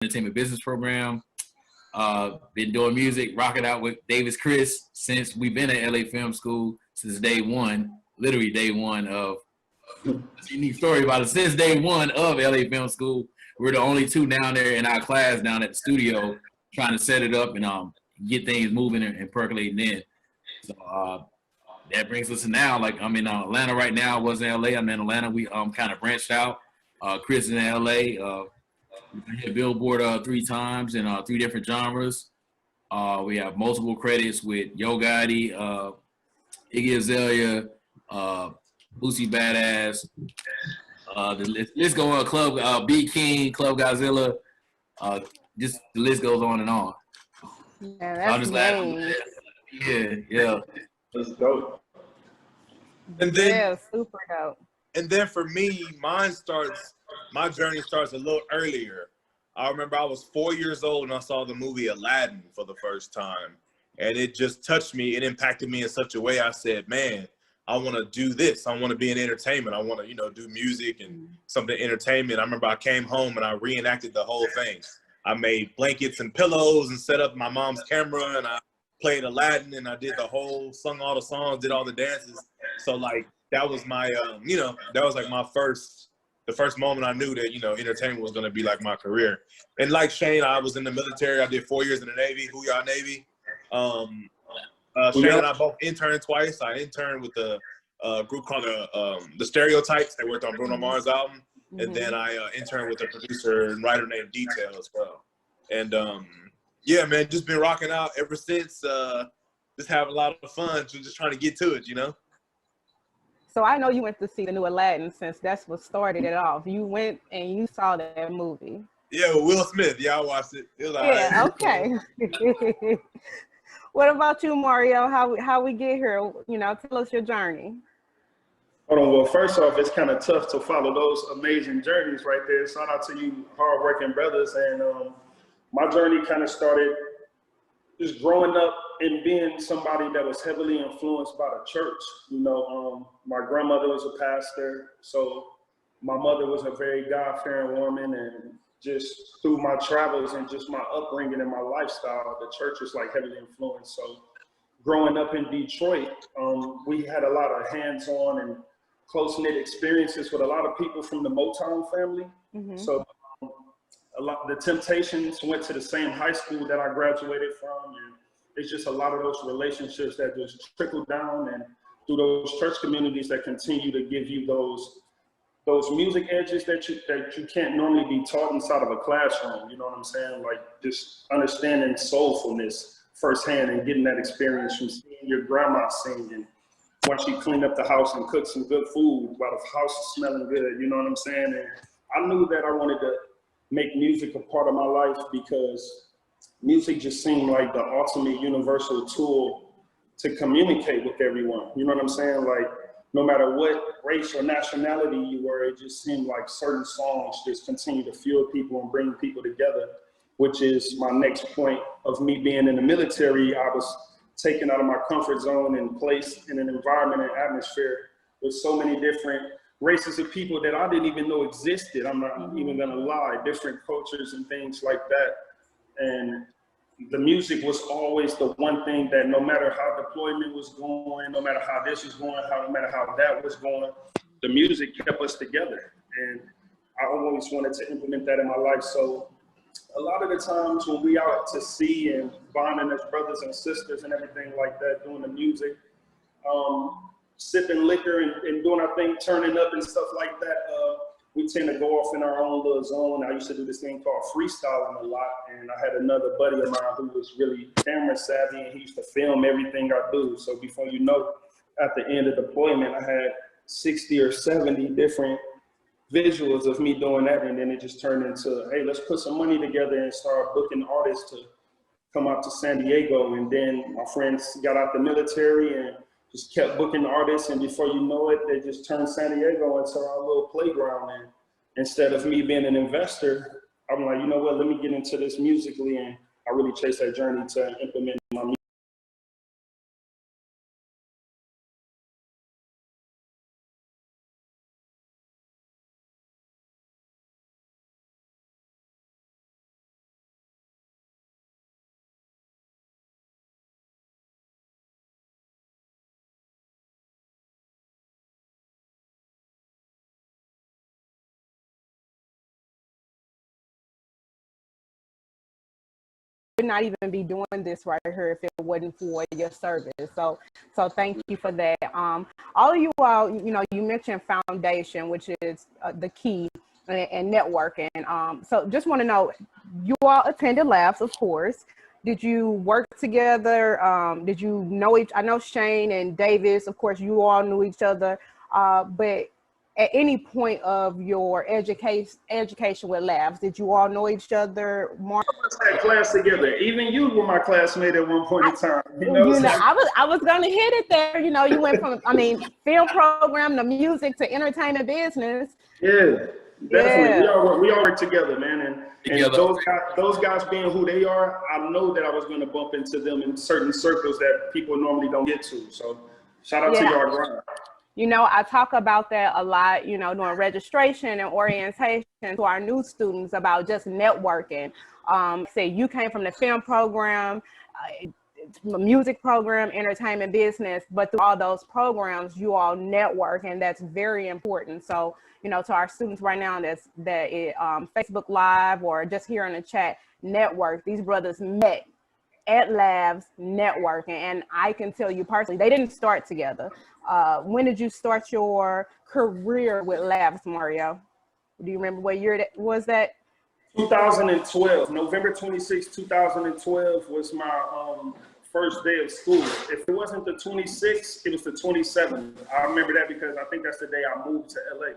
entertainment business program. Been doing music, rocking out with Davis Chris since we've been at LA Film School since day one, literally day one of. It's a unique story about it. Since day one of LA Film School, we're the only two down there in our class down at the studio trying to set it up and get things moving and percolating in. So that brings us to now. Like I'm in Atlanta right now. I was in LA. I'm in Atlanta. We kind of branched out. Chris is in LA. We've hit Billboard 3 times in 3 different genres. We have multiple credits with Yo Gotti, Iggy Azalea, Boosie Badass. The list go on. Club B King, Club Godzilla. Just the list goes on and on. Yeah, that's nice. Yeah. That's dope. And then, yeah, super dope. And then for me, my journey starts a little earlier. I remember I was 4 years old and I saw the movie Aladdin for the first time. And it just touched me. It impacted me in such a way. I said, man, I want to do this. I want to be in entertainment. I want to, do music and something entertainment. I remember I came home and I reenacted the whole thing. I made blankets and pillows and set up my mom's camera and I played Aladdin and I did sung all the songs, did all the dances. So like, that was my, that was like the first moment I knew that, entertainment was going to be like my career. And like Shane, I was in the military. I did 4 years in the Navy, Hooyah Navy. Shane and I both interned twice. I interned with a group called The Stereotypes. They worked on Bruno Mars' album. And then I interned with a producer and writer named Detail as well. And yeah, man, just been rocking out ever since. Just having a lot of fun, just trying to get to it, So I know you went to see the new Aladdin since that's what started it off. You went and you saw that movie. Yeah, with Will Smith. Yeah, I watched it. It was all yeah, right. okay. What about you, Mario? How we get here? Tell us your journey. Hold on. Well, first off, it's kind of tough to follow those amazing journeys right there. Shout out to you, hardworking brothers. And my journey kind of started just growing up and being somebody that was heavily influenced by the church. My grandmother was a pastor, so my mother was a very God-fearing woman, and just through my travels and just my upbringing and my lifestyle, the church was like heavily influenced. So growing up in Detroit, we had a lot of hands-on and close-knit experiences with a lot of people from the Motown family. So the Temptations went to the same high school that I graduated from, and it's just a lot of those relationships that just trickle down and through those church communities that continue to give you those music edges that you can't normally be taught inside of a classroom. You know what I'm saying? Like just understanding soulfulness firsthand and getting that experience from seeing your grandma sing and once she cleaned up the house and cooked some good food while the house is smelling good. You know what I'm saying? And I knew that I wanted to make music a part of my life because music just seemed like the ultimate universal tool to communicate with everyone. You know what I'm saying? Like no matter what race or nationality you were, it just seemed like certain songs just continue to fuel people and bring people together, which is my next point of me being in the military. I was taken out of my comfort zone and placed in an environment and atmosphere with so many different races of people that I didn't even know existed. I'm not even gonna lie, different cultures and things like that. And the music was always the one thing that no matter how deployment was going, no matter how this was going, no matter how that was going, the music kept us together. And I always wanted to implement that in my life. So a lot of the times when we out to sea and bonding as brothers and sisters and everything like that, doing the music, sipping liquor and doing our thing, turning up and stuff like that, we tend to go off in our own little zone. I used to do this thing called freestyling a lot, and I had another buddy of mine who was really camera savvy, and he used to film everything I do. So before you know, at the end of deployment, I had 60 or 70 different visuals of me doing that, and then it just turned into, hey, let's put some money together and start booking artists to come out to San Diego. And then my friends got out the military and just kept booking artists, and before you know it, they just turned San Diego into our little playground. And instead of me being an investor, I'm like, you know what, let me get into this musically, and I really chased that journey to implement my music. not even be doing this right here if it wasn't for your service. So thank you for that. All of you all, you know, you mentioned foundation, which is the key, and networking. So just want to know, you all attended LAFS, of course. Did you work together? Did you know I know Shane and Davis, of course, you all knew each other, but at any point of your education with LAFS, did you all know each other? Mark? We had class together. Even you were my classmate at one point in time. I was gonna hit it there. You know, you went from, I mean, film program to music to entertainment business. Yeah, definitely. Yeah. We all work together, man. And those guys being who they are, I know that I was going to bump into them in certain circles that people normally don't get to. So shout out to y'all, grind. You know, I talk about that a lot, you know, during registration and orientation to our new students about just networking. Say you came from the film program, music program, entertainment business, but through all those programs, you all network, and that's very important. So, you know, to our students right now that Facebook Live or just here in the chat, network. These brothers met at LAFS networking, and I can tell you personally, they didn't start together. When did you start your career with LAFS, Mario? Do you remember what year that was? That 2012, November 26, 2012 was my first day of school. If it wasn't the 26th, it was the 27th. I remember that because I think that's the day I moved to LA.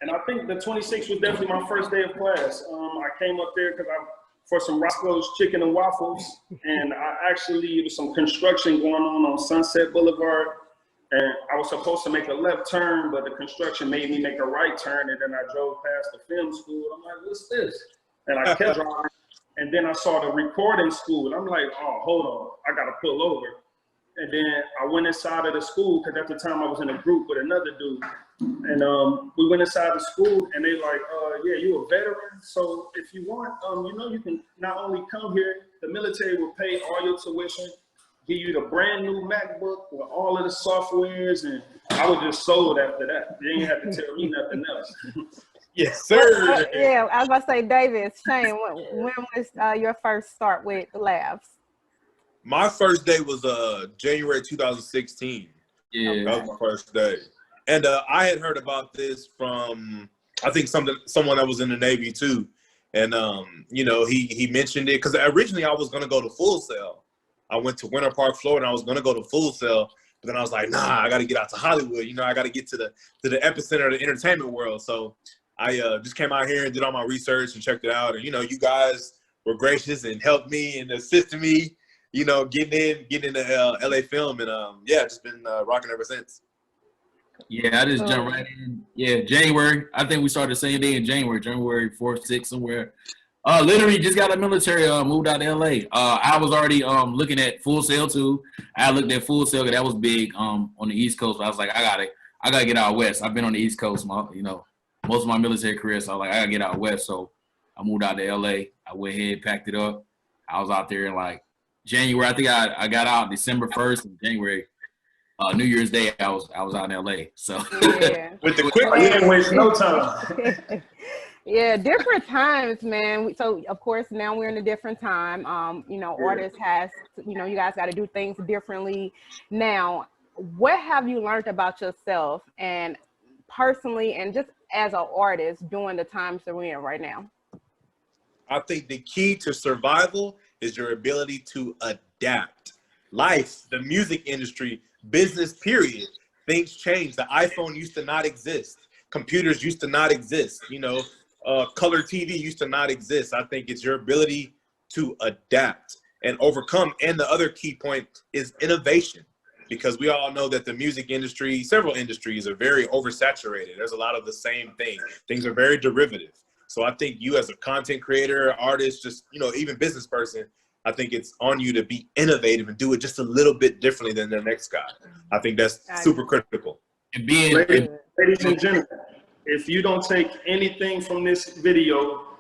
And I think the 26th was definitely my first day of class. I came up there for some Roscoe's Chicken and Waffles, and it was some construction going on Sunset Boulevard, and I was supposed to make a left turn, but the construction made me make a right turn, and then I drove past the film school. I'm like, what's this? And I kept driving, and then I saw the recording school. I'm like, oh, hold on, I gotta pull over. And then I went inside of the school, because at the time I was in a group with another dude. And we went inside the school, and they like, yeah, you a veteran, so if you want, you know, you can not only come here, the military will pay all your tuition, give you the brand new MacBook with all of the softwares, and I was just sold after that. They didn't have to tell me nothing else. Yes, sir. Yeah, I was about to say, Davis, Shane, when was your first start with LAFS? My first day was January 2016. Yeah, that was my first day. And I had heard about this from, I think someone that was in the Navy too. And, you know, he mentioned it because originally I was going to go to Full Sail. I went to Winter Park, Florida, and I was going to go to Full Sail. But then I was like, nah, I got to get out to Hollywood. You know, I got to get to the epicenter of the entertainment world. So I just came out here and did all my research and checked it out. And, you know, you guys were gracious and helped me and assisted me, you know, getting into LA Film. And, yeah, just been rocking ever since. Yeah, I just jumped right in. Yeah, January. I think we started the same day in January 4th, 6th, somewhere. Literally just got out of the military, moved out to LA. I was already looking at Full Sail too. I looked at Full Sail because that was big on the East Coast. I was like, I gotta get out west. I've been on the East Coast, you know, most of my military career. So I was like, I gotta get out west. So I moved out to LA. I went ahead, packed it up. I was out there in like January. I think I got out December 1st and January. New Year's Day, I was out in LA. So yeah. With the quick, I didn't waste no time. Yeah, different times, man. So of course now we're in a different time. You know, artists you know, you guys got to do things differently now. What have you learned about yourself and personally, and just as an artist during the times that we're in right now? I think the key to survival is your ability to adapt. Life, the music industry, business, period. Things change. The iPhone used to not exist. Computers used to not exist. You know, color TV used to not exist. I think it's your ability to adapt and overcome. And the other key point is innovation, because we all know that the music industry, several industries are very oversaturated. There's a lot of the same thing. Things are very derivative. So I think you as a content creator, artist, just, you know, even business person, I think it's on you to be innovative and do it just a little bit differently than the next guy. I think that's super critical. And being, ladies and gentlemen, if you don't take anything from this video,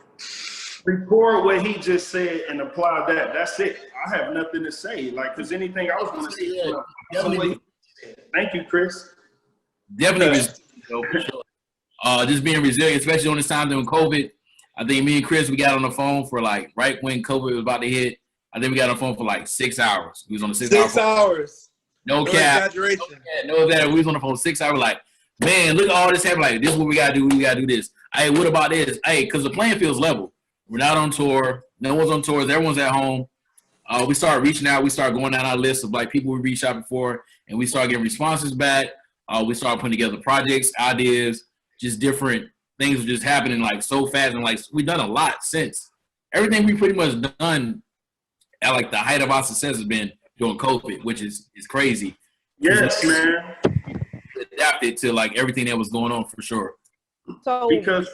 record what he just said and apply that. That's it. I have nothing to say. Like, there's anything I was going to say. definitely, Thank you, Chris. definitely, for sure. Just being resilient, especially on this time during COVID. I think me and Chris, we got on the phone for like right when COVID was about to hit. I think we got on the phone for like 6 hours. We was on the 6 hour phone. 6 hours. No cap. Exaggeration. No that. We was on the phone 6 hours. Like, man, look at all this happening. Like, this is what we gotta do. We gotta do this. Hey, what about this? Hey, because the playing field's level. We're not on tour. No one's on tour. Everyone's at home. We started reaching out. We started going down our list of like people we reached out before, and we started getting responses back. We started putting together projects, ideas, just different things were just happening like so fast, and like we've done a lot since. Everything we pretty much done at like the height of our success has been during COVID, which is crazy. Yes, man. Adapted to like everything that was going on for sure. So Because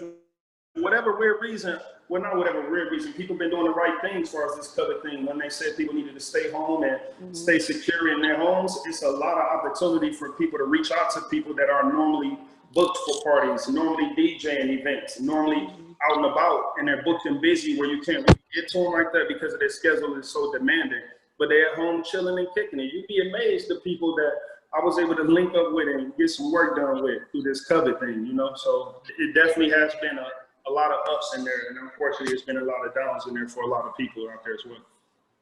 whatever weird reason, well, not whatever weird reason, people been doing the right thing as far as this COVID thing. When they said people needed to stay home and stay secure in their homes, it's a lot of opportunity for people to reach out to people that are normally booked for parties, normally DJing events, normally out and about, and they're booked and busy where you can't really get to them like that because of their schedule is so demanding. But they're at home chilling and kicking it. You'd be amazed the people that I was able to link up with and get some work done with through this COVID thing, you know? So it definitely has been a lot of ups in there, and unfortunately, it's been a lot of downs in there for a lot of people out there as well.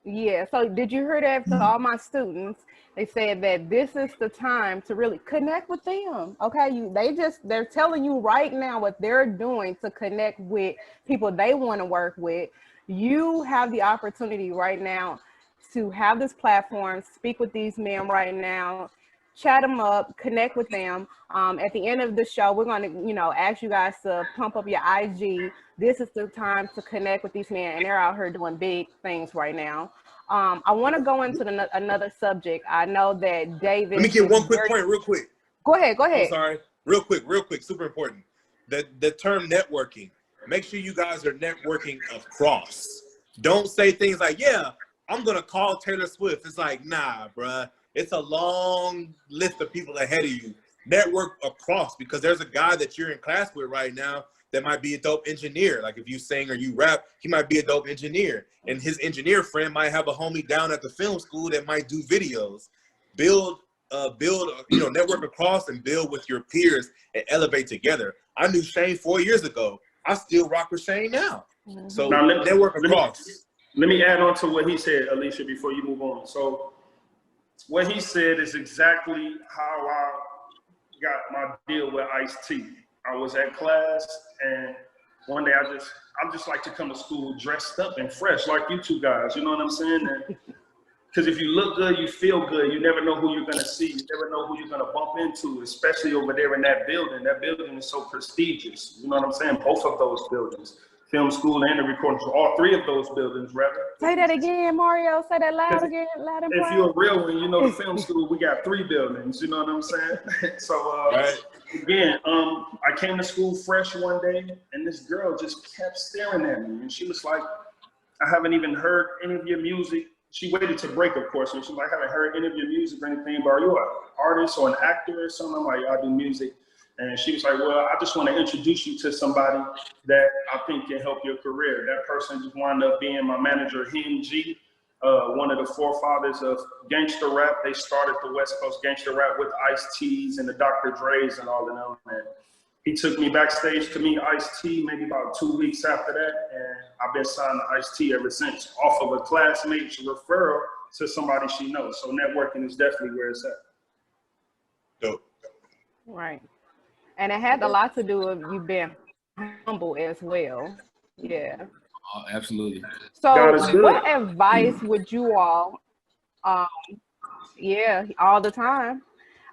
yeah, so did you hear that to all my students? They said that this is the time to really connect with them. Okay, they're telling you right now what they're doing to connect with people they want to work with. You have the opportunity right now to have this platform, speak with these men right now, chat them up, connect with them. At the end of the show, we're going to, ask you guys to pump up your IG. This is the time to connect with these men, and they're out here doing big things right now. I want to go into another subject. I know that David. Let me get one quick point real quick. Go ahead. I'm sorry. Real quick, super important. The term networking. Make sure you guys are networking across. Don't say things like, yeah, I'm going to call Taylor Swift. It's like, nah, bruh. It's a long list of people ahead of you. Network across, because there's a guy that you're in class with right now that might be a dope engineer. Like if you sing or you rap, he might be a dope engineer. And his engineer friend might have a homie down at the film school that might do videos. Build, network across and build with your peers and elevate together. I knew Shane 4 years ago. I still rock with Shane now. So now, network across. Let me add on to what he said, Alicia, before you move on. So what he said is exactly how I got my deal with Ice-T. I was at class, and one day I just like to come to school dressed up and fresh, like you two guys. You know what I'm saying? Because if you look good, you feel good. You never know who you're gonna see. You never know who you're gonna bump into, especially over there in that building. That building is so prestigious. You know what I'm saying? Both of those buildings, film school and the recording school, all three of those buildings, rather. Say that again, Mario. Say that loud again, loud and proud. If you're a real one, you know the film school, we got 3 buildings. You know what I'm saying? So again, I came to school fresh one day, and this girl just kept staring at me, and she was like, "I haven't even heard any of your music." She waited to break, of course, and she's like, "I haven't heard any of your music or anything, but are you an artist or an actor or something?" I'm like, "I do music." And she was like, "Well, I just want to introduce you to somebody that I think can help your career." That person just wound up being my manager, Him G, one of the forefathers of gangster rap. They started the West Coast gangster rap with Ice-T's and the Dr. Dre's and all of them. And he took me backstage to meet Ice-T maybe about 2 weeks after that. And I've been signed to Ice-T ever since, off of a classmate's referral to somebody she knows. So networking is definitely where it's at. Dope. Right. And it had a lot to do with you being humble as well. Yeah. Oh, absolutely. So what advice would you all, all the time,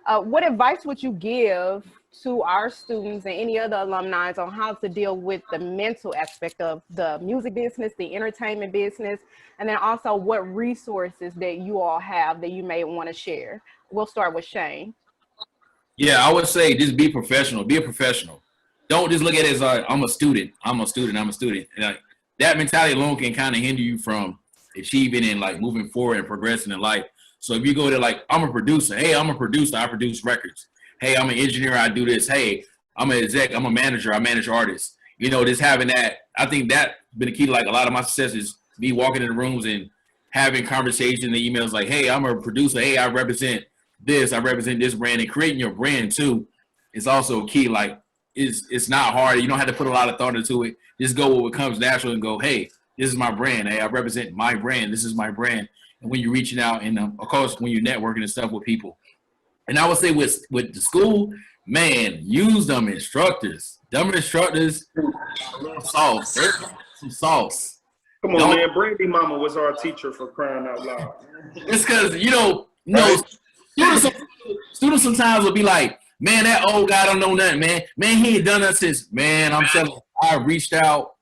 what advice would you give to our students and any other alumni on how to deal with the mental aspect of the music business, the entertainment business, and then also what resources that you all have that you may want to share? We'll start with Shane. Yeah, I would say just be professional. Be a professional. Don't just look at it as I'm a student. I'm a student. I'm a student. And like, that mentality alone can kind of hinder you from achieving and like moving forward and progressing in life. So if you go to like, I'm a producer. Hey, I'm a producer. I produce records. Hey, I'm an engineer. I do this. Hey, I'm an exec. I'm a manager. I manage artists. Just having that. I think that's been the key to like a lot of my success is me walking in the rooms and having conversations and emails like, hey, I'm a producer. Hey, I represent this brand, and creating your brand too is also key. Like it's not hard. You don't have to put a lot of thought into it. Just go with what comes natural and go, hey, this is my brand. Hey, I represent my brand. This is my brand. And when you're reaching out and of course when you're networking and stuff with people. And I would say with the school, man, use them instructors. Them instructors, a little sauce. Some sauce. Come on, man. Brandy Mama was our teacher, for crying out loud. It's because, students sometimes will be like, man, that old guy don't know nothing, man. Man, he ain't done that since, man, I'm telling you, I reached out,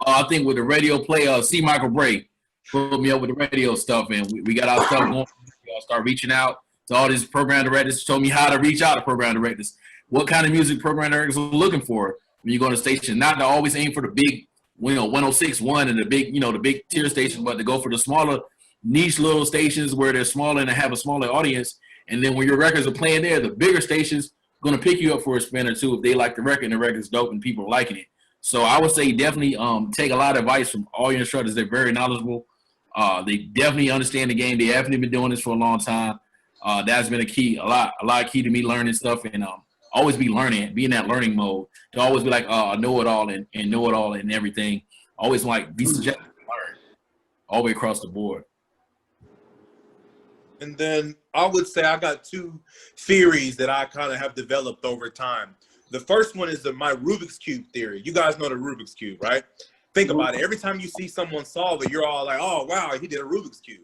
I think with the radio play, C. Michael Bray put me up with the radio stuff, and we got our stuff going. We start reaching out to all these program directors, told me how to reach out to program directors, what kind of music program directors are looking for when you go to the station, not to always aim for the big, 106.1 and the big tier station, but to go for the smaller niche little stations where they're smaller and have a smaller audience. And then when your records are playing there, the bigger stations going to pick you up for a spin or two if they like the record and the record's dope and people are liking it. So I would say definitely take a lot of advice from all your instructors. They're very knowledgeable. They definitely understand the game. They haven't been doing this for a long time. That's been a lot of key to me learning stuff and always be learning, be in that learning mode. To always be like, know it all and know it all and everything. Always like be suggestive to learn all the way across the board. And then I would say I got two theories that I kind of have developed over time. The first one is my Rubik's Cube theory. You guys know the Rubik's Cube, right? Think about it. Every time you see someone solve it, you're all like, oh, wow, he did a Rubik's Cube.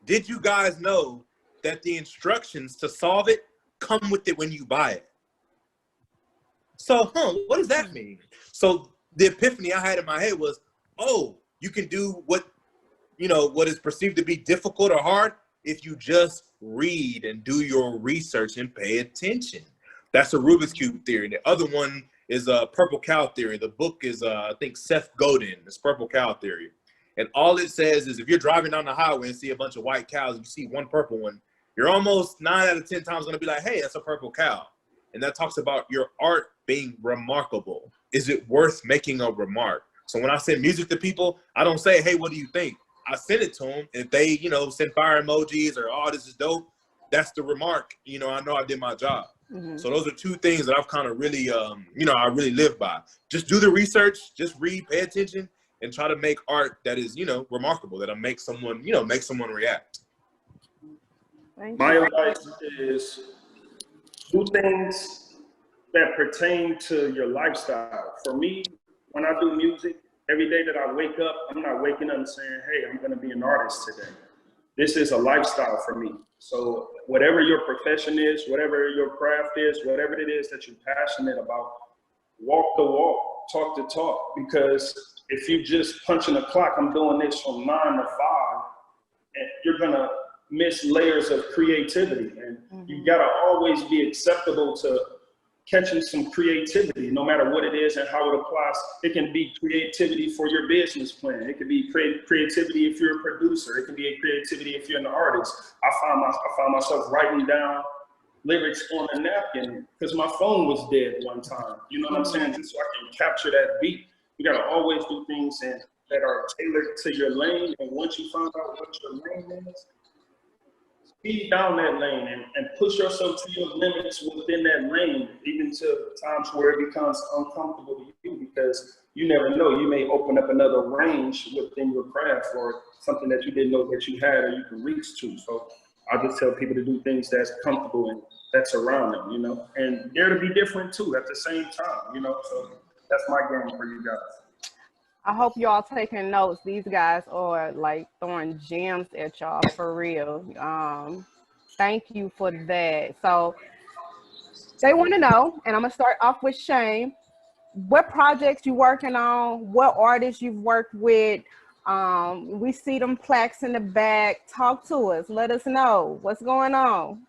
Did you guys know that the instructions to solve it come with it when you buy it? So, what does that mean? So the epiphany I had in my head was, oh, you can do what is perceived to be difficult or hard if you just read and do your research and pay attention. That's a Rubik's Cube theory. The other one is a Purple Cow theory. The book is, I think, Seth Godin. It's Purple Cow theory. And all it says is if you're driving down the highway and see a bunch of white cows, you see one purple one, you're almost 9 out of 10 times going to be like, hey, that's a purple cow. And that talks about your art being remarkable. Is it worth making a remark? So when I send music to people, I don't say, hey, what do you think? I send it to them. If they, send fire emojis or, oh, this is dope, that's the remark. I know I did my job. Mm-hmm. So those are two things that I've kind of really, I really live by. Just do the research, just read, pay attention, and try to make art that is, remarkable, that'll make someone, react. My advice is do things that pertain to your lifestyle. For me, when I do music, every day that I wake up, I'm not waking up and saying, hey, I'm going to be an artist today. This is a lifestyle for me. So whatever your profession is, whatever your craft is, whatever it is that you're passionate about, walk the walk, talk the talk. Because if you just punching a clock, I'm doing this from 9 to 5, and you're going to miss layers of creativity. And you got to always be acceptable to catching some creativity, no matter what it is and how it applies. It can be creativity for your business plan. It could be creativity if you're a producer. It can be a creativity if you're an artist. I found myself writing down lyrics on a napkin because my phone was dead one time. You know what I'm saying? Just so I can capture that beat. You got to always do things that are tailored to your lane. And once you find out what your lane is, speed down that lane and push yourself to your limits within that lane, even to times where it becomes uncomfortable to you, because you never know, you may open up another range within your craft or something that you didn't know that you had or you can reach to. So I just tell people to do things that's comfortable and that's around them, and they're to be different too at the same time, so that's my game for you guys. I hope y'all taking notes. These guys are like throwing gems at y'all for real. Thank you for that. So they want to know, and I'm gonna start off with Shane, what projects you working on, what artists you've worked with. We see them plaques in the back. Talk to us. Let us know what's going on.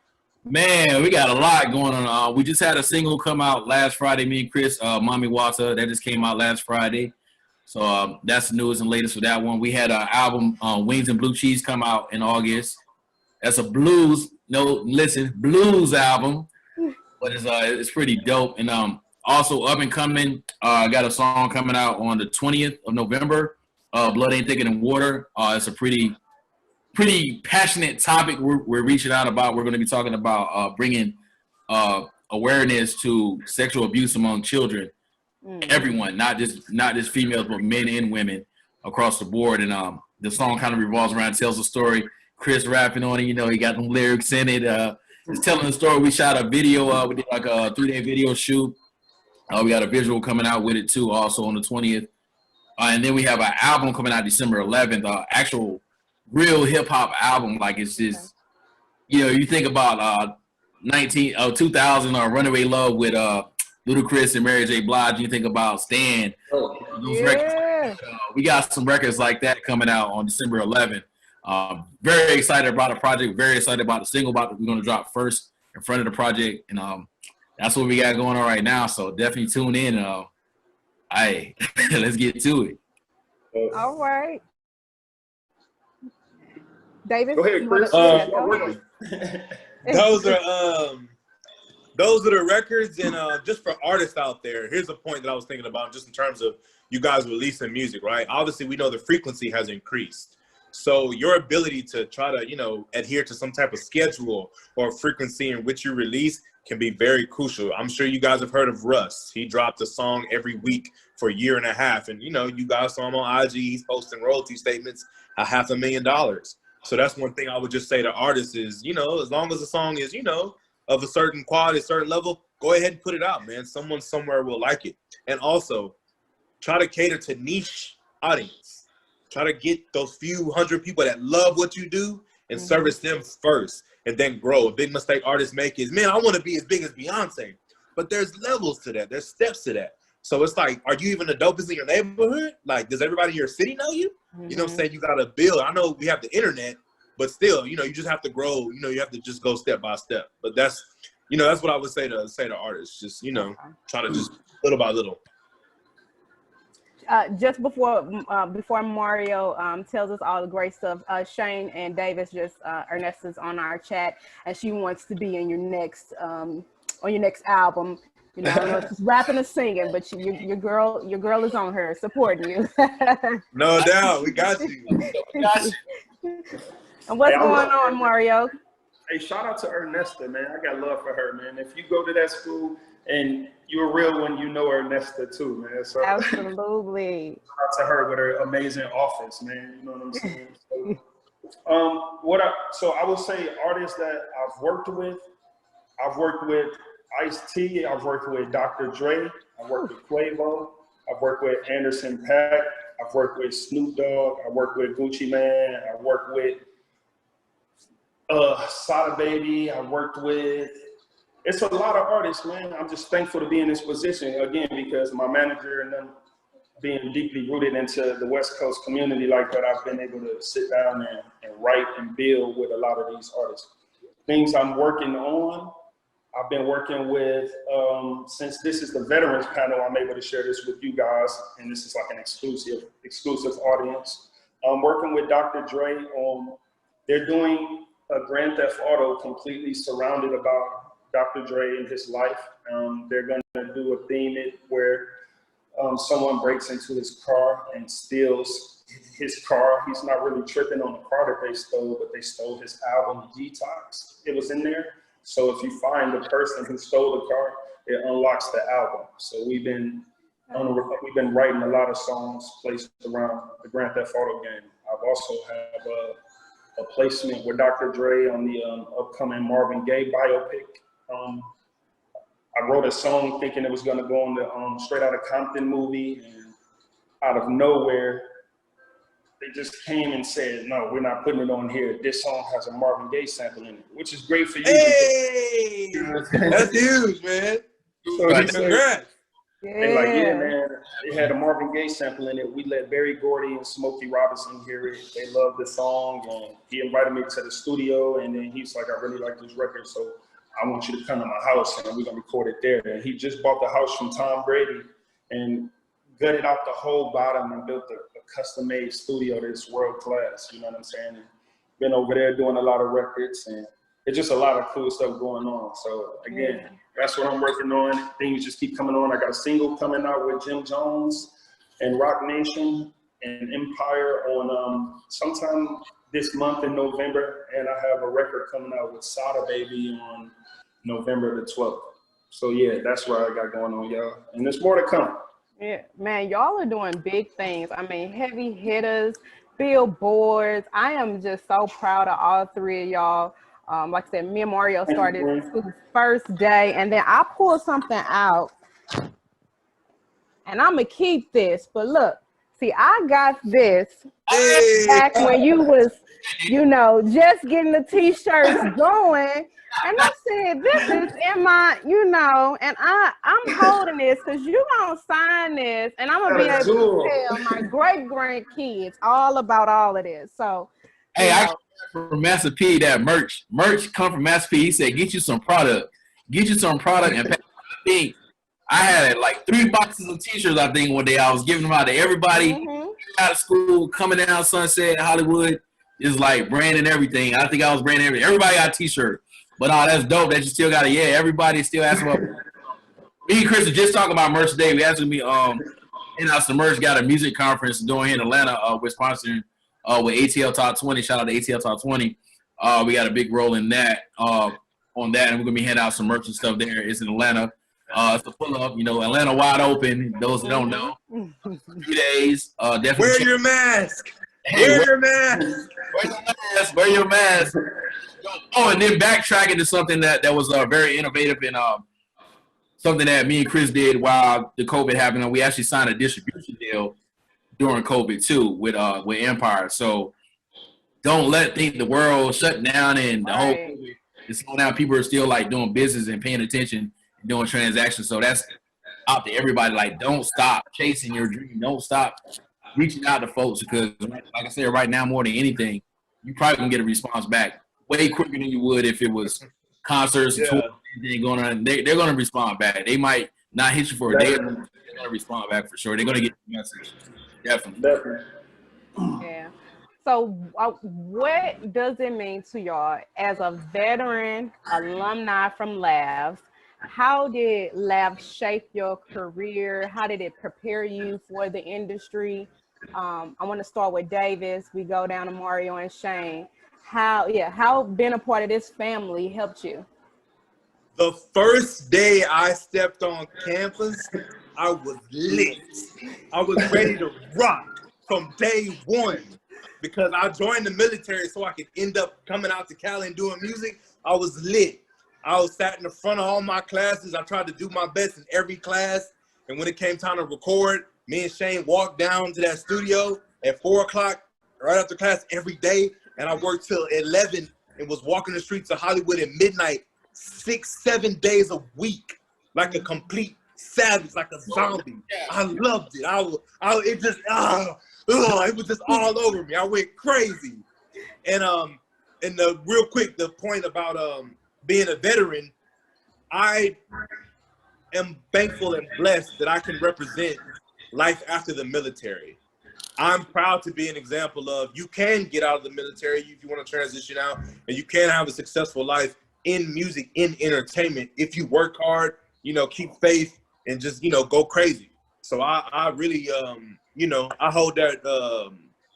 Man, we got a lot going on. We just had a single come out last Friday, me and Chris, Mommy Wata, that just came out last Friday. So that's the newest and latest for that one. We had an album, Wings and Blue Cheese, come out in August. That's a blues album, but it's pretty dope. And also up and coming, I got a song coming out on the 20th of November, Blood Ain't Thicker Than Water. It's a pretty passionate topic we're reaching out about. We're going to be talking about bringing awareness to sexual abuse among children, everyone, not just females, but men and women across the board. And the song kind of revolves around, tells a story. Chris rapping on it, you know, he got them lyrics in it. It's telling the story. We shot a video. We did like a 3-day video shoot. We got a visual coming out with it too, also on the 20th. And then we have an album coming out December 11th, actual real hip hop album. Like it's just, you know, you think about 2000 Runaway Love with Ludacris and Mary J. Blige. You think about Stan. Those records. We got some records like that coming out on December 11th. Very excited about the project. Very excited about the single we're going to drop first in front of the project. And that's what we got going on right now. So definitely tune in. Hey, let's get to it. All right. David, go ahead, Chris. Those are the records. And just for artists out there, here's a point that I was thinking about just in terms of you guys releasing music, right? Obviously, we know the frequency has increased. So your ability to try to, you know, adhere to some type of schedule or frequency in which you release can be very crucial. I'm sure you guys have heard of Russ. He dropped a song every week for a year and a half. And, you know, you guys saw him on IG. He's posting royalty statements, $500,000. So that's one thing I would just say to artists is, you know, as long as the song is, you know, of a certain quality, a certain level, go ahead and put it out, man. Someone somewhere will like it. And also try to cater to niche audience. Try to get those few hundred people that love what you do and service them first and then grow. A big mistake artists make is, man, I want to be as big as Beyonce. But there's levels to that. There's steps to that. So it's like, are you even the dopest in your neighborhood? Like, does everybody in your city know you? You know what I'm saying? You got to build. I know we have the internet, but still, you know, you just have to grow. You know, you have to just go step by step. But that's, you know, that's what I would say to artists. Just, you know, try to just little by little. Just before Mario tells us all the great stuff, Shane and Davis Ernesta's on our chat, and she wants to be in your next on your next album. You know, I don't know if she's rapping or singing, but your girl is on her supporting you. No doubt, we got you. And what's going on, Mario? Hey, shout out to Ernesta, man. I got love for her, man. If you go to that school and you're a real one, you know Ernesta too, man. So absolutely. Shout out to her with her amazing office, man. You know what I'm saying? So, I would say artists that I've worked with Ice-T, I've worked with Dr. Dre, I've worked with Quavo, I've worked with Anderson .Paak, I've worked with Snoop Dogg, I've worked with Gucci Mane, I've worked with Sada Baby, I've worked with, it's a lot of artists, man. I'm just thankful to be in this position, again, because my manager and them being deeply rooted into the West Coast community like that, I've been able to sit down and write and build with a lot of these artists. Things I'm working on, I've been working with, since this is the Veterans Panel, I'm able to share this with you guys, and this is like an exclusive audience. I'm working with Dr. Dre on, they're doing a Grand Theft Auto completely surrounded about Dr. Dre and his life. They're gonna do a theme where someone breaks into his car and steals his car. He's not really tripping on the car that they stole, but they stole his album Detox. It was in there. So if you find the person who stole the car, it unlocks the album. So we've been writing a lot of songs placed around the Grand Theft Auto game. I've also have a placement with Dr. Dre on the upcoming Marvin Gaye biopic. I wrote a song thinking it was going to go on the Straight Outta Compton movie, and out of nowhere, they just came and said, no, we're not putting it on here. This song has a Marvin Gaye sample in it, which is great for you. Hey, that's huge, man. So congrats. They're like, yeah, man, it had a Marvin Gaye sample in it. We let Berry Gordy and Smokey Robinson hear it. They loved the song, and he invited me to the studio, and then he's like, I really like this record, so I want you to come to my house, and we're gonna record it there. And he just bought the house from Tom Brady and gutted out the whole bottom and built a custom-made studio that's world class. You know what I'm saying? And been over there doing a lot of records, and it's just a lot of cool stuff going on. So again, that's what I'm working on. Things just keep coming on. I got a single coming out with Jim Jones and Rock Nation and Empire on sometime this month in November, and I have a record coming out with Sada Baby on November the 12th. So yeah, that's what I got going on, y'all. And there's more to come. Yeah, man, y'all are doing big things. I mean, heavy hitters, billboards. I am just so proud of all three of y'all. Like I said, me and Mario started school first day, and then I pulled something out, and I'm gonna keep this. But look, see, I got this back when you was, you know, just getting the t-shirts going. And I said, this is in my, you know, and I'm holding this because you gonna sign this, and I'm gonna be able to tell my great-grandkids all about all of this. So, hey, I from Master P that merch come from Master P. He said, get you some product, and I think I had like 3 boxes of t-shirts. I think one day I was giving them out to everybody out of school, coming down Sunset, Hollywood. Is like branding everything. I think I was branding everything. Everybody got a t-shirt. But that's dope that you still got it. Yeah, everybody still asking about. Me and Chris are just talking about merch today. We actually be in-house the merch, got a music conference doing here in Atlanta. We're sponsoring with ATL Top 20. Shout out to ATL Top 20. We got a big role in that on that, and we're gonna be handing out some merch and stuff there. It's in Atlanta. It's a pull up, you know, Atlanta wide open. Those that don't know, 3 days. Definitely Wear your mask. Hey, wear your mask. Wear your mask. Oh, and then backtracking to something that was very innovative and something that me and Chris did while the COVID happened. We actually signed a distribution deal during COVID too with Empire. So don't think the world shut down and the whole COVID is slowing down. People are still like doing business and paying attention and doing transactions. So that's out to everybody. Like, don't stop chasing your dream. Don't stop reaching out to folks because, like I said, right now more than anything, you probably can get a response back way quicker than you would if it was concerts and tours and going on. They're going to respond back. They might not hit you for a day. They're going to respond back for sure. They're going to get the message. Definitely. Yeah. So what does it mean to y'all as a veteran alumni from LAFS? How did LAFS shape your career? How did it prepare you for the industry? I want to start with Davis. We go down to Mario and Shane. How being a part of this family helped you? The first day I stepped on campus, I was lit. I was ready to rock from day one because I joined the military so I could end up coming out to Cali and doing music. I was lit. I was sat in the front of all my classes. I tried to do my best in every class. And when it came time to record, me and Shane walked down to that studio at 4 o'clock right after class every day. And I worked till 11 and was walking the streets of Hollywood at midnight, 6-7 days a week, like a complete savage, like a zombie. I loved it. It was just all over me. I went crazy. And real quick, the point about being a veteran, I am thankful and blessed that I can represent life after the military. I'm proud to be an example of you can get out of the military if you want to transition out, and you can have a successful life in music, in entertainment, if you work hard, you know, keep faith, and just, you know, go crazy. So I really, you know, I hold that,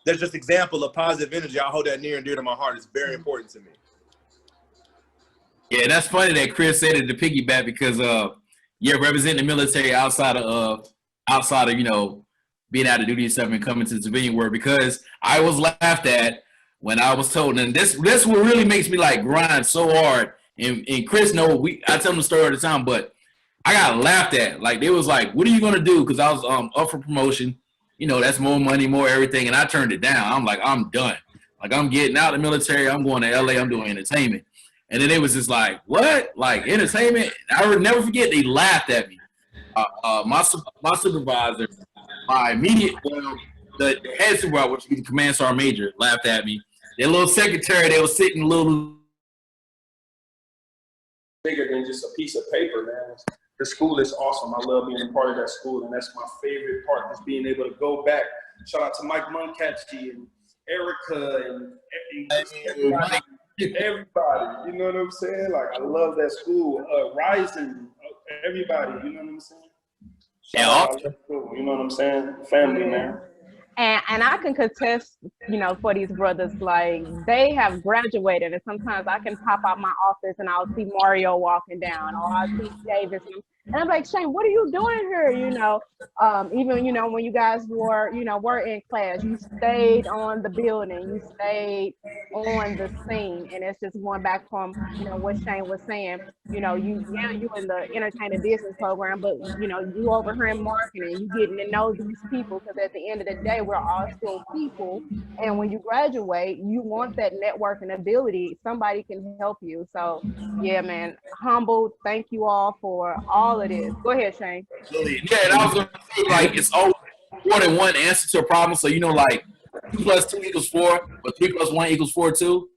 that's just example of positive energy. I hold that near and dear to my heart. It's very important to me. Yeah, that's funny that Chris said it to piggyback because, representing the military outside of you know, being out of duty and stuff and coming to the civilian world, because I was laughed at when I was told, and this what really makes me like grind so hard. And Chris I tell him the story all the time, but I got laughed at. Like, they was like, "What are you gonna do?" Because I was up for promotion. You know, that's more money, more everything, and I turned it down. I'm like, I'm done. Like, I'm getting out of the military. I'm going to LA. I'm doing entertainment. And then it was just like, what? Like, entertainment? I would never forget. They laughed at me. My supervisor, my immediate, the head supervisor, which was the command sergeant major, laughed at me. Their little secretary, they was sitting a little bigger than just a piece of paper, man. The school is awesome. I love being a part of that school, and that's my favorite part, is being able to go back. Shout out to Mike Munkachi and Erica and everybody, you know what I'm saying? Like, I love that school. Rising, everybody, you know what I'm saying? You know what I'm saying? Family, man. And I can contest, for these brothers, like they have graduated, and sometimes I can pop out my office and I'll see Mario walking down, or I'll see Davis, and I'm like, Shane, what are you doing here? Even when you guys were in class, you stayed on the building, you stayed on the scene, and it's just going back from what Shane was saying. You in the entertainment business program, but you over here in marketing, you getting to know these people, because at the end of the day, we're all still people. And when you graduate, you want that networking ability. Somebody can help you. So yeah, man, humble. Thank you all for all of this. Go ahead, Shane. Yeah, and I was gonna say, like, it's always more than one answer to a problem. So like 2 + 2 = 4, but 3 + 1 = 4 too.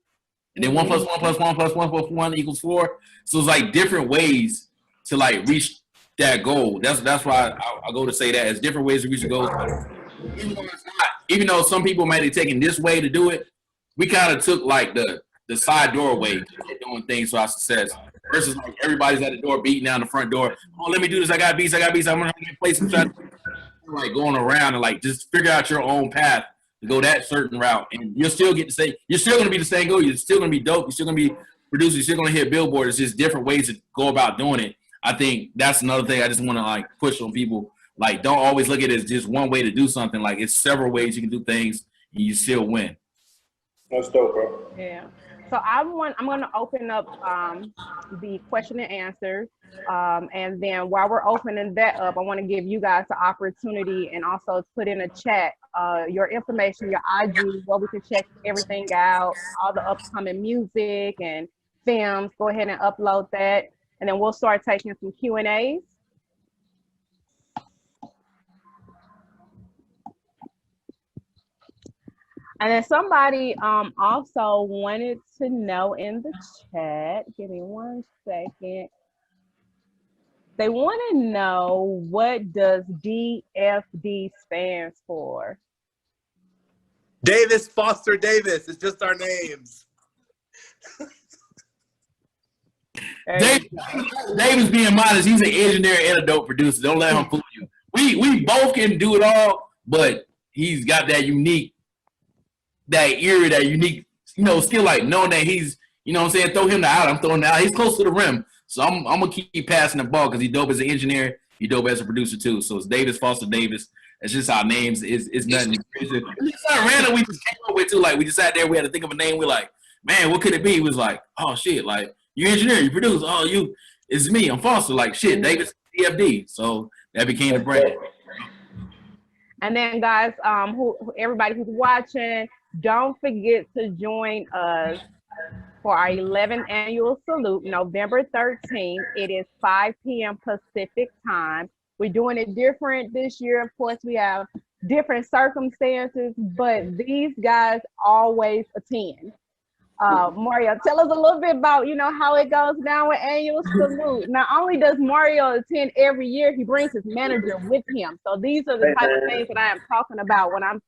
And then 1 + 1 + 1 + 1 + 1 = 4. So it's like different ways to like reach that goal. That's why I go to say that it's different ways to reach the goal. Even though some people might have taken this way to do it, we kind of took like the side doorway to doing things to our success. Versus like everybody's at the door beating down the front door. Oh, let me do this. I got beats. I'm gonna get places. Like going around and like just figure out your own path to go that certain route, and you'll still get to say you're still gonna be the same goal. You're still gonna be dope. You're still gonna be producing. You're still gonna hit billboard. It's just different ways to go about doing it. I think that's another thing I just want to like push on people. Like, don't always look at it as just one way to do something. Like, it's several ways you can do things and you still win. That's dope, bro. Yeah. So I'm going to open up the question and answers. And then while we're opening that up, I want to give you guys the opportunity and also put in a chat your information, your IG, where we can check everything out, all the upcoming music and films. Go ahead and upload that. And then we'll start taking some Q&As. And then somebody also wanted to know in the chat, give me 1 second. They want to know, what does DFD stands for? Davis Foster Davis. It's just our names. Davis being modest, he's an engineer and a dope producer. Don't let him fool you. We both can do it all, but he's got that unique skill, like knowing that he's, what I'm saying, throw him the out, I'm throwing the out. He's close to the rim. So I'm gonna keep passing the ball because he's dope as an engineer, he's dope as a producer too. So it's Davis Foster Davis. It's just our names. It's nothing crazy. It's not random. We just came up with too. Like, we just sat there, we had to think of a name. We're like, man, what could it be? He was like, oh shit, like, you engineer, you produce, it's me, I'm Foster. Like, shit, Davis DFD. So that became the brand. And then guys, everybody who's watching, don't forget to join us for our 11th annual salute, November 13th. It is 5 p.m. Pacific time. We're doing it different this year. Of course, we have different circumstances, but these guys always attend. Mario, tell us a little bit about, how it goes down with annual salute. Not only does Mario attend every year, he brings his manager with him. So these are the type of things that I am talking about when I'm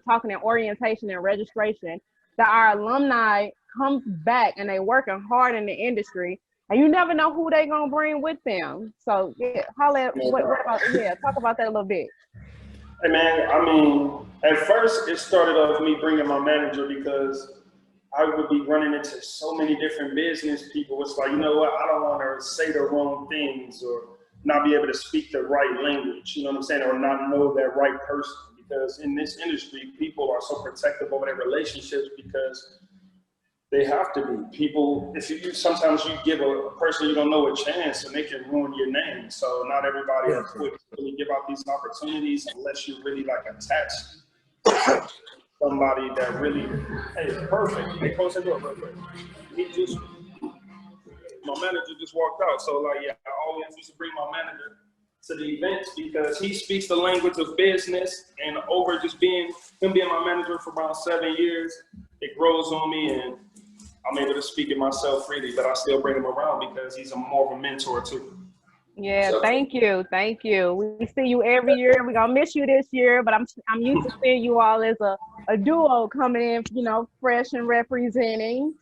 talking in orientation and registration, that our alumni comes back and they working hard in the industry, and you never know who they gonna bring with them. So yeah, talk about that a little bit. Hey man, I mean, at first it started off me bringing my manager because I would be running into so many different business people. It's like, you know what, I don't want to say the wrong things or not be able to speak the right language, you know what I'm saying, or not know that right person. Because in this industry, people are so protective over their relationships because they have to be. People, sometimes you give a person you don't know a chance and they can ruin your name. So not everybody is quick to really give out these opportunities unless you really like attached to somebody that really, hey, perfect. Hey, close the door real quick. My manager just walked out. So like, yeah, I always used to bring my manager to the events because he speaks the language of business, and over just him being my manager for around 7 years, it grows on me and I'm able to speak it myself freely, but I still bring him around because he's more of a mentor too. Yeah, so, thank you. We see you every year. We're gonna miss you this year, but I'm used to seeing you all as a duo coming in, fresh and representing.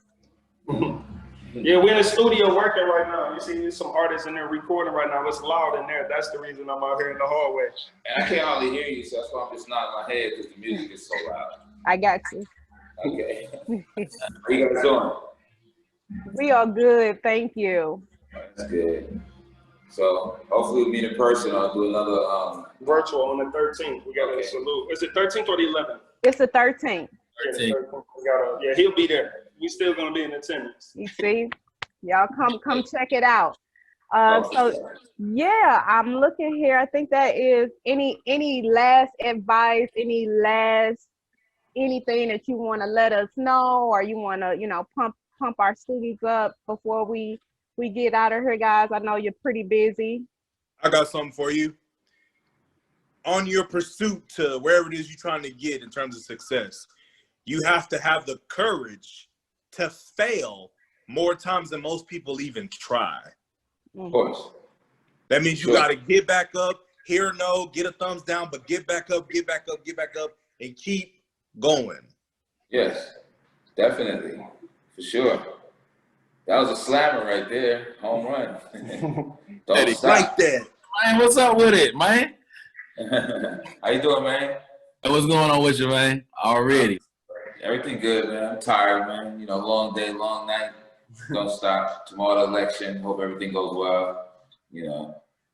Yeah, we're in the studio working right now. You see, there's some artists in there recording right now. It's loud in there. That's the reason I'm out here in the hallway. And I can't hardly hear you, so that's why I'm just nodding my head because the music is so loud. I got you. Okay. How you guys doing? We are good, thank you. That's good. So hopefully we'll meet in person or do another Virtual on the 13th. We got a salute. Is it 13th or the 11th? It's the 13th. Yeah, he'll be there. We still gonna be in attendance. You see, y'all come check it out. So yeah, I'm looking here. I think that is any last advice, anything that you want to let us know, or you want to pump our students up before we get out of here, guys. I know you're pretty busy. I got something for you. On your pursuit to wherever it is you're trying to get in terms of success, you have to have the courage to fail more times than most people even try. of course. That means you got to get back up, hear no, get a thumbs down, but get back up, and keep going. Yes, definitely, for sure. That was a slammer right there, home run. Don't stop. Like that. Man, what's up with it, man? How you doing, man? Hey, what's going on with you, man? Already. Everything good, man. I'm tired, man. Long day, long night. Don't stop. Tomorrow the election. Hope everything goes well.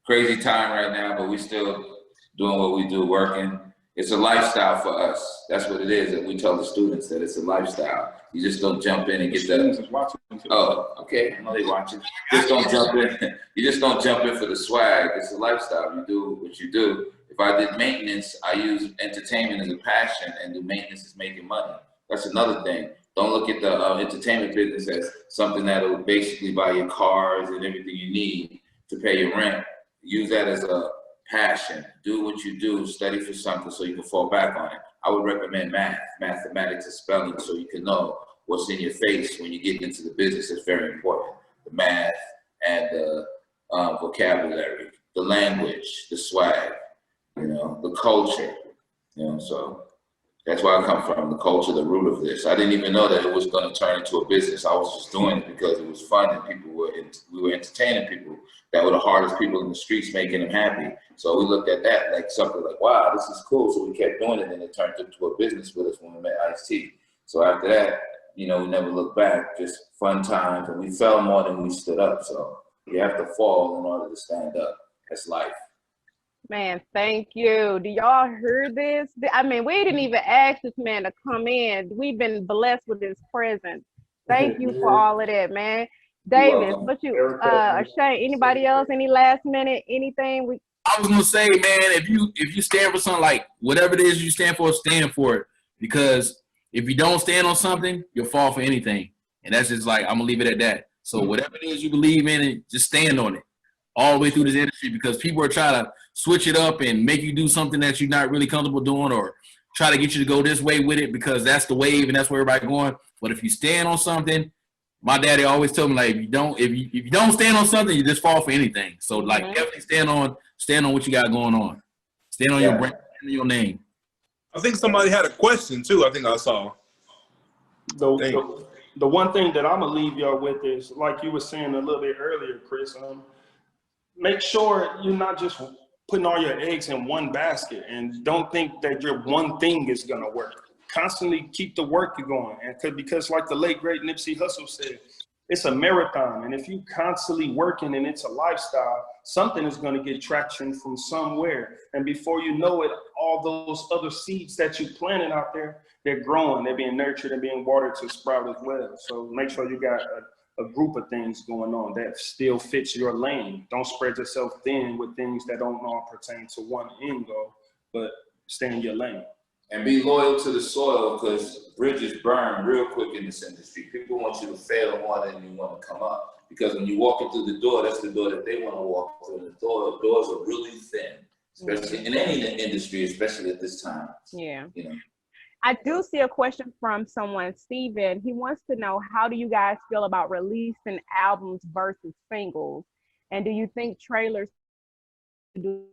Crazy time right now, but we still doing what we do, working. It's a lifestyle for us. That's what it is. And we tell the students that it's a lifestyle. You just don't jump in and get the. Oh, okay. I know they watching. Just don't jump in. You just don't jump in for the swag. It's a lifestyle. You do what you do. If I did maintenance, I use entertainment as a passion, and do maintenance is making money. That's another thing. Don't look at the entertainment business as something that'll basically buy your cars and everything you need to pay your rent. Use that as a passion. Do what you do. Study for something so you can fall back on it. I would recommend mathematics and spelling, so you can know what's in your face when you get into the business. It's very important. The math and the vocabulary, the language, the swag, the culture, so that's where I come from, the culture, the root of this. I didn't even know that it was going to turn into a business. I was just doing it because it was fun and we were entertaining people that were the hardest people in the streets, making them happy. So we looked at that like something like, wow, this is cool. So we kept doing it, and it turned into a business with us when we met Ice-T. So after that, we never looked back, just fun times, and we fell more than we stood up. So you have to fall in order to stand up. That's life. Man, thank you. Do y'all hear this? I mean, we didn't even ask this man to come in. We've been blessed with his presence. Thank you for all of that, man. Davis, what you, Shane, anybody else, any last minute, anything? I was gonna say, man, if you stand for something, like whatever it is you stand for it. Because if you don't stand on something, you'll fall for anything. And that's just like, I'm gonna leave it at that. So whatever it is you believe in, just stand on it all the way through this industry, because people are trying to switch it up and make you do something that you're not really comfortable doing, or try to get you to go this way with it because that's the wave and that's where everybody's going. But if you stand on something, my daddy always told me, like, if you don't stand on something, you just fall for anything. So like, definitely stand on what you got going on. Stand on your brand, stand on your name. I think somebody had a question too. I think I saw. The one thing that I'm gonna leave y'all with is, like you were saying a little bit earlier, Chris. Make sure you're not just putting all your eggs in one basket, and don't think that your one thing is gonna work. Constantly keep the work going, and because like the late great Nipsey Hussle said, it's a marathon, and if you constantly working and it's a lifestyle, something is going to get traction from somewhere, and before you know it, all those other seeds that you planted out there, they're growing, they're being nurtured and being watered to sprout as well. So make sure you got a group of things going on that still fits your lane. Don't spread yourself thin with things that don't all pertain to one end goal, but stay in your lane. And be loyal to the soil, because bridges burn real quick in this industry. People want you to fail more than you want to come up. Because when you walk into the door, that's the door that they want to walk through. The doors are really thin, especially in any industry, especially at this time. Yeah. I do see a question from someone, Steven. He wants to know, how do you guys feel about releasing albums versus singles? And do you think trailers do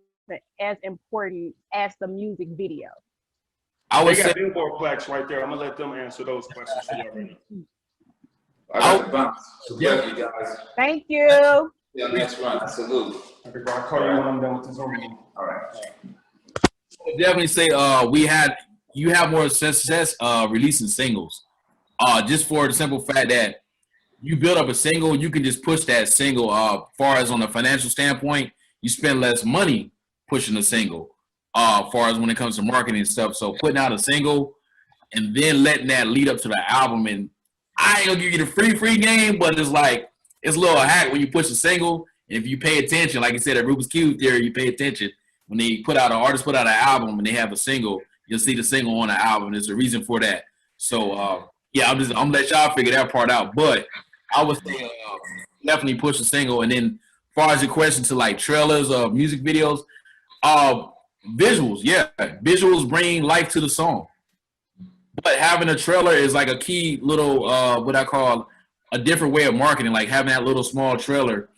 as important as the music video? They got billboard plaques right there. I'm gonna let them answer those questions for you right now. I got the bounce. So Yeah. you guys. Thank you. Yeah, next run. Salute. I'll call you when I'm done with the Zoom. All right. I'll definitely say you have more success releasing singles. Just for the simple fact that you build up a single, you can just push that single. Far as on a financial standpoint, you spend less money pushing a single. Far as when it comes to marketing and stuff. So putting out a single and then letting that lead up to the album, and I ain't gonna give you the free game, but it's like it's a little hack when you push a single. And if you pay attention, like I said, at Rubik's Cube theory, you pay attention when they put out an artist put out an album and they have a single, you'll see the single on the album. There's a reason for that. So yeah, I'm gonna let y'all figure that part out. But I would say definitely push a single. And then as far as your question to like trailers of music videos, visuals, yeah, visuals bring life to the song. But having a trailer is like a key little what I call a different way of marketing. Like having that little small trailer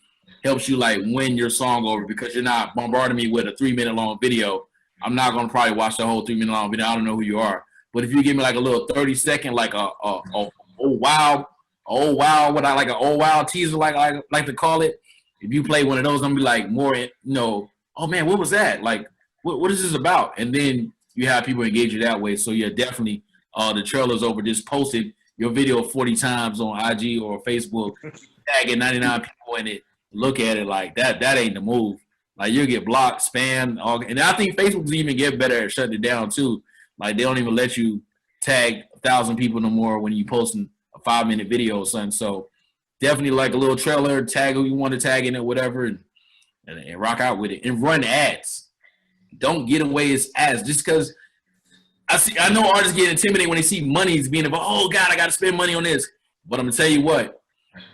helps you like win your song over, because you're not bombarding me with a 3-minute long video. I'm not gonna probably watch the whole 3-minute long video. I don't know who you are. But if you give me like a little 30-second, like oh wow, what I like an oh wow teaser, like I like to call it. If you play one of those, I'm gonna be like more, oh man, what was that? Like, what is this about? And then you have people engage you that way. So yeah, definitely the trailers over just posting your video 40 times on IG or Facebook, tagging 99 people in it, look at it like that ain't the move. Like you'll get blocked, spam, and I think Facebook's even get better at shutting it down too. Like they don't even let you tag 1,000 people no more when you posting a 5-minute video or something. So definitely like a little trailer, tag who you want to tag in it, whatever, and rock out with it and run ads. Don't get away as ads just because I know artists get intimidated when they see money's being about, oh God, I got to spend money on this. But I'm gonna tell you what,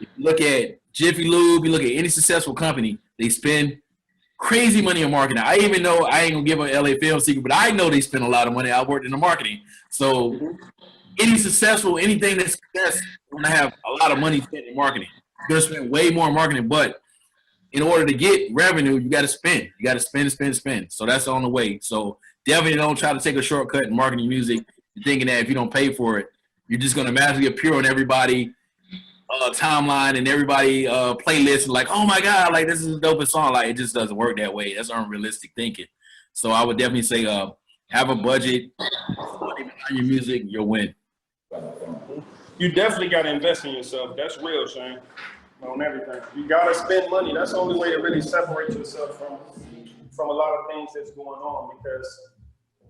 if you look at Jiffy Lube, you look at any successful company, they spend crazy money on marketing. I even know, I ain't gonna give an LA film secret, but I know they spend a lot of money. I worked in the marketing. So anything that's success, you're gonna have a lot of money spent in marketing. You're gonna spend way more in marketing, but in order to get revenue, you got to spend. You got to spend. So that's on the way. So definitely don't try to take a shortcut in marketing music, thinking that if you don't pay for it, you're just going to magically appear on everybody timeline and everybody playlist and like, oh my God, like this is the dopest song. Like it just doesn't work that way. That's unrealistic thinking. So I would definitely say have a budget, on your music, you'll win. You definitely got to invest in yourself. That's real, Shane. On everything. You gotta spend money. That's the only way to really separate yourself from a lot of things that's going on, because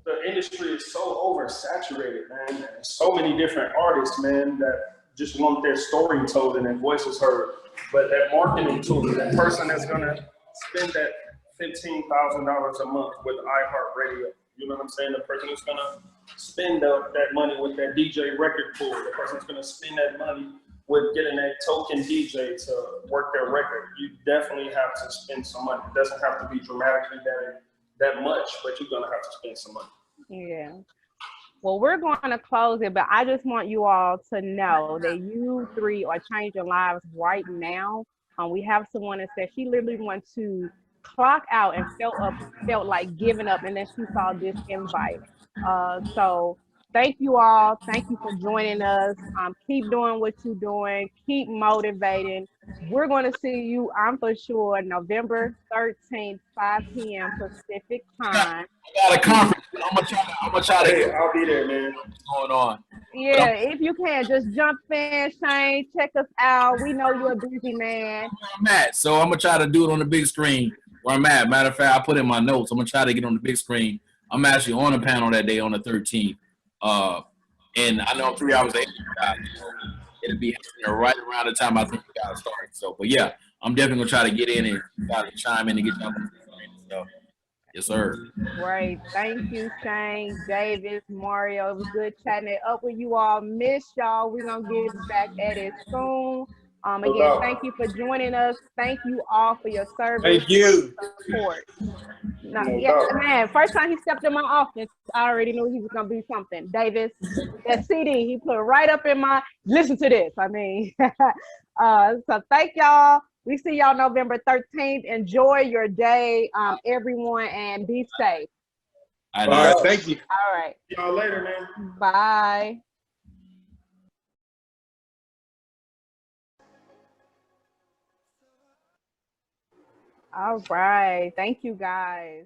the industry is so oversaturated, man. So many different artists, man, that just want their story told and their voices heard. But that marketing tool, that person that's gonna spend that $15,000 a month with iHeartRadio, you know what I'm saying? The person who's gonna spend that money with that DJ record pool, the person who's gonna spend that money with getting that token DJ to work their record. You definitely have to spend some money. It doesn't have to be dramatically that much, but you're gonna have to spend some money. Yeah. Well, we're going to close it, but I just want you all to know that you three are changing lives right now. We have someone that said she literally went to clock out and felt like giving up, and then she saw this invite. So thank you all. Thank you for joining us. Keep doing what you're doing. Keep motivating. We're going to see you, I'm for sure, November 13th, 5 p.m. Pacific time. I got a conference. I'm gonna try to. Hey, I'll be there, man. What's going on? Yeah, if you can, just jump in, Shane. Check us out. We know you're a busy man. I'm at, so I'm gonna try to do it on the big screen where I'm at. Matter of fact, I put in my notes. I'm gonna try to get on the big screen. I'm actually on a panel that day on the 13th. And I know I'm 3 hours late. It'll be right around the time I think we got to start. So, but yeah, I'm definitely gonna try to get in and try to chime in and get you on the screen. So, yes, sir. Great. Thank you, Shane, Davis, Mario. It was good chatting it up with you all. Miss y'all. We're gonna get back at it soon. Again, thank you for joining us. Thank you all for your service. Thank you. Support. Man, first time he stepped in my office, I already knew he was gonna be something. Davis, that CD, he put right up in my, listen to this. I mean, so thank y'all. We see y'all November 13th. Enjoy your day, everyone, and be safe. All right, thank you. All right. See y'all later, man. Bye. All right. Thank you, guys.